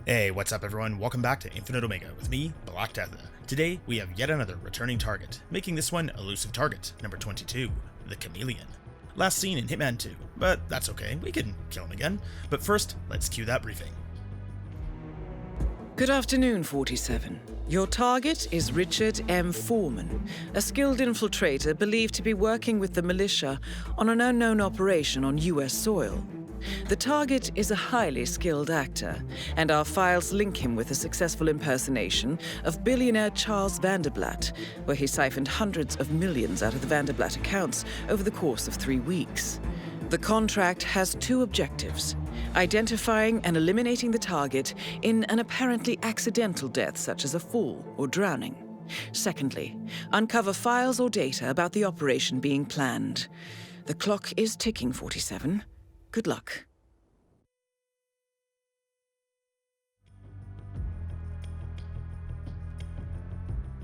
Hey, what's up everyone? Welcome back to InfiniteOmega with me, Black Death. Today, we have yet another returning target, making this one Elusive Target, number 22, the Chameleon. Last seen in Hitman 2, but that's okay, we can kill him again. But first, let's cue that briefing. Good afternoon, 47. Your target is Richard M. Foreman, a skilled infiltrator believed to be working with the militia on an unknown operation on U.S. soil. The target is a highly skilled actor, and our files link him with a successful impersonation of billionaire Charles Vanderblatt, where he siphoned hundreds of millions out of the Vanderblatt accounts over the course of 3 weeks. The contract has two objectives: identifying and eliminating the target in an apparently accidental death such as a fall or drowning. Secondly, uncover files or data about the operation being planned. The clock is ticking, 47. Good luck.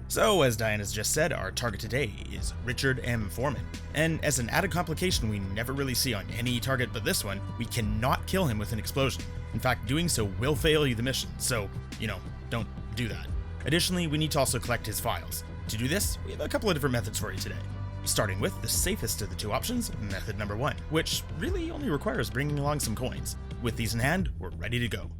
So, as Diana's just said, our target today is Richard M. Foreman. And as an added complication we never really see on any target but this one, we cannot kill him with an explosion. In fact, doing so will fail you the mission, so, don't do that. Additionally, we need to also collect his files. To do this, we have a couple of different methods for you today. Starting with the safest of the two options, method number 1, which really only requires bringing along some coins. With these in hand, we're ready to go.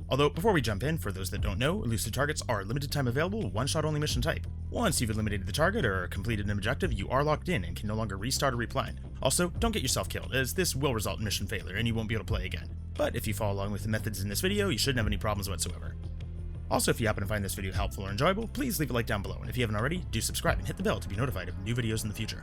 Although, before we jump in, for those that don't know, elusive targets are limited time available, one-shot only mission type. Once you've eliminated the target or completed an objective, you are locked in and can no longer restart or replan. Also, don't get yourself killed, as this will result in mission failure and you won't be able to play again. But if you follow along with the methods in this video, you shouldn't have any problems whatsoever. Also, if you happen to find this video helpful or enjoyable, please leave a like down below, and if you haven't already, do subscribe and hit the bell to be notified of new videos in the future.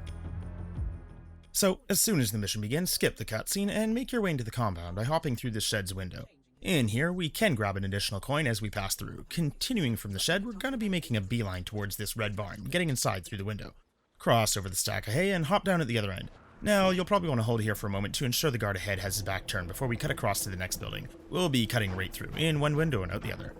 So, as soon as the mission begins, skip the cutscene and make your way into the compound by hopping through the shed's window. In here, we can grab an additional coin as we pass through. Continuing from the shed, we're going to be making a beeline towards this red barn, getting inside through the window. Cross over the stack of hay and hop down at the other end. Now, you'll probably want to hold here for a moment to ensure the guard ahead has his back turned before we cut across to the next building. We'll be cutting right through, in one window and out the other.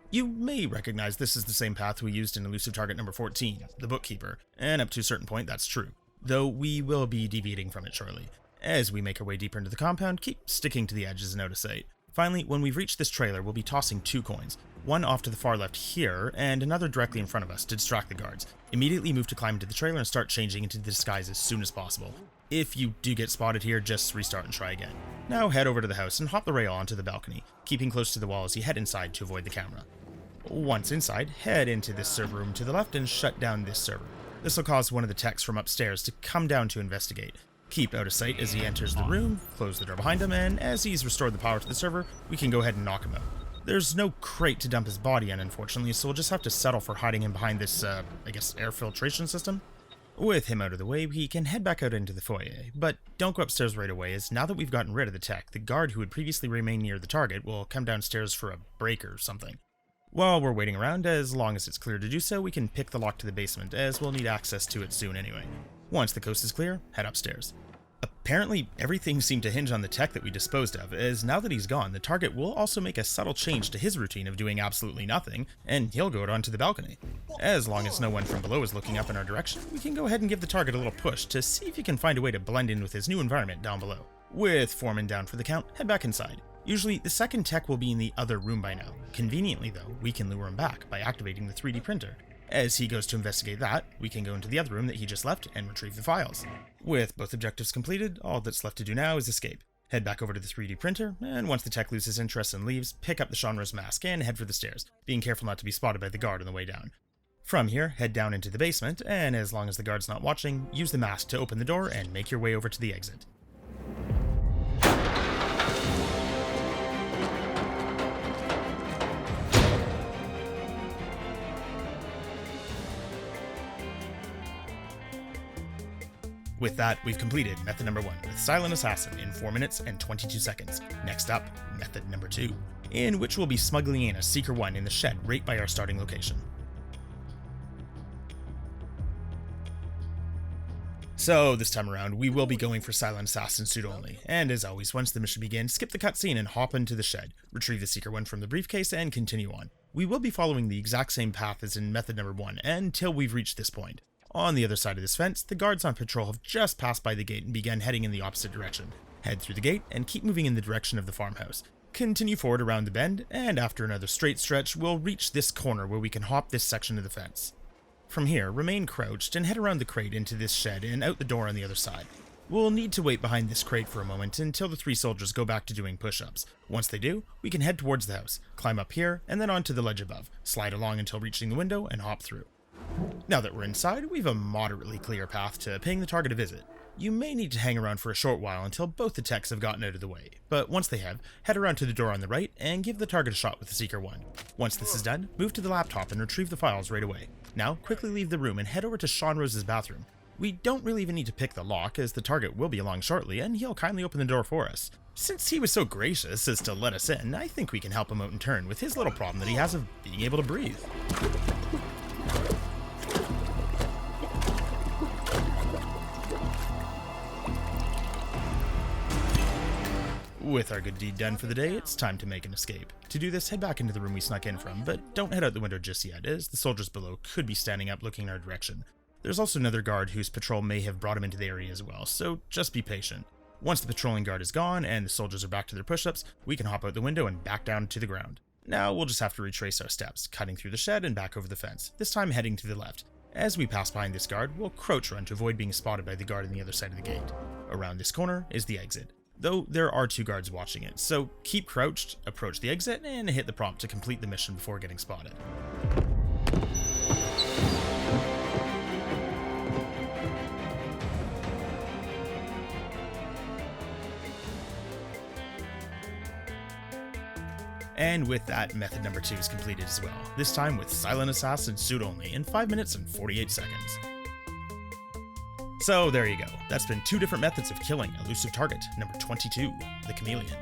You may recognize this is the same path we used in elusive target number 14, the bookkeeper, and up to a certain point that's true. Though we will be deviating from it shortly. As we make our way deeper into the compound, keep sticking to the edges and out of sight. Finally, when we've reached this trailer, we'll be tossing 2 coins, one off to the far left here, and another directly in front of us to distract the guards. Immediately move to climb into the trailer and start changing into the disguise as soon as possible. If you do get spotted here, just restart and try again. Now head over to the house and hop the rail onto the balcony, keeping close to the wall as you head inside to avoid the camera. Once inside, head into this server room to the left and shut down this server. This will cause one of the techs from upstairs to come down to investigate. Keep out of sight as he enters the room, close the door behind him, and as he's restored the power to the server, we can go ahead and knock him out. There's no crate to dump his body in, unfortunately, so we'll just have to settle for hiding him behind this, air filtration system. With him out of the way, we can head back out into the foyer, but don't go upstairs right away, as now that we've gotten rid of the tech, the guard who had previously remained near the target will come downstairs for a break or something. While we're waiting around, as long as it's clear to do so, we can pick the lock to the basement, as we'll need access to it soon anyway. Once the coast is clear, head upstairs. Apparently, everything seemed to hinge on the tech that we disposed of, as now that he's gone, the target will also make a subtle change to his routine of doing absolutely nothing, and he'll go out onto the balcony. As long as no one from below is looking up in our direction, we can go ahead and give the target a little push to see if he can find a way to blend in with his new environment down below. With Foreman down for the count, head back inside. Usually, the second tech will be in the other room by now. Conveniently, though, we can lure him back by activating the 3D printer. As he goes to investigate that, we can go into the other room that he just left and retrieve the files. With both objectives completed, all that's left to do now is escape. Head back over to the 3D printer, and once the tech loses interest and leaves, pick up the Shanra's mask and head for the stairs, being careful not to be spotted by the guard on the way down. From here, head down into the basement, and as long as the guard's not watching, use the mask to open the door and make your way over to the exit. With that, we've completed method number 1 with Silent Assassin in 4 minutes and 22 seconds. Next up, method number 2, in which we'll be smuggling in a Seeker 1 in the shed right by our starting location. So this time around, we will be going for Silent Assassin suit only, and as always, once the mission begins, skip the cutscene and hop into the shed, retrieve the Seeker 1 from the briefcase, and continue on. We will be following the exact same path as in method number 1 until we've reached this point. On the other side of this fence, the guards on patrol have just passed by the gate and began heading in the opposite direction. Head through the gate and keep moving in the direction of the farmhouse. continue forward around the bend, and after another straight stretch, we'll reach this corner where we can hop this section of the fence. From here, remain crouched and head around the crate into this shed and out the door on the other side. We'll need to wait behind this crate for a moment until the 3 soldiers go back to doing push-ups. Once they do, we can head towards the house, climb up here, and then onto the ledge above, slide along until reaching the window, and hop through. Now that we're inside, we have a moderately clear path to paying the target a visit. You may need to hang around for a short while until both the techs have gotten out of the way, but once they have, head around to the door on the right and give the target a shot with the Seeker 1. Once this is done, move to the laptop and retrieve the files right away. Now, quickly leave the room and head over to Sean Rose's bathroom. We don't really even need to pick the lock, as the target will be along shortly, and he'll kindly open the door for us. Since he was so gracious as to let us in, I think we can help him out in turn with his little problem that he has of being able to breathe. With our good deed done for the day, it's time to make an escape. To do this, head back into the room we snuck in from, but don't head out the window just yet, as the soldiers below could be standing up looking in our direction. There's also another guard whose patrol may have brought him into the area as well, so just be patient. Once the patrolling guard is gone and the soldiers are back to their push-ups, we can hop out the window and back down to the ground. Now we'll just have to retrace our steps, cutting through the shed and back over the fence, this time heading to the left. As we pass behind this guard, we'll crouch run to avoid being spotted by the guard on the other side of the gate. Around this corner is the exit, though there are 2 guards watching it, so keep crouched, approach the exit, and hit the prompt to complete the mission before getting spotted. And with that, method number 2 is completed as well, this time with Silent Assassin suit only in 5 minutes and 48 seconds. So there you go, that's been 2 different methods of killing Elusive Target, number 22, the Chameleon.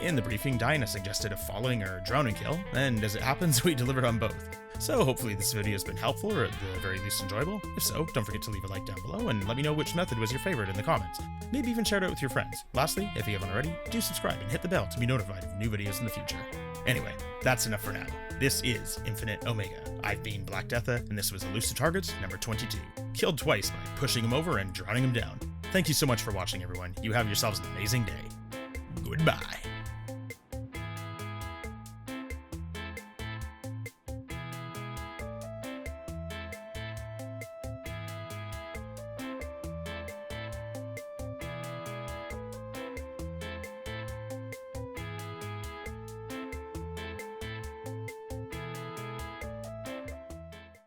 In the briefing, Dinah suggested a following or drowning kill, and as it happens, we delivered on both. So hopefully this video has been helpful, or at the very least enjoyable. If so, don't forget to leave a like down below, and let me know which method was your favorite in the comments. Maybe even share it out with your friends. Lastly, if you haven't already, do subscribe and hit the bell to be notified of new videos in the future. Anyway, that's enough for now. This is Infinite Omega. I've been Black Deatha, and this was Elusive Target number 22. Killed twice by pushing him over and drowning him down. Thank you so much for watching, everyone. You have yourselves an amazing day. Goodbye.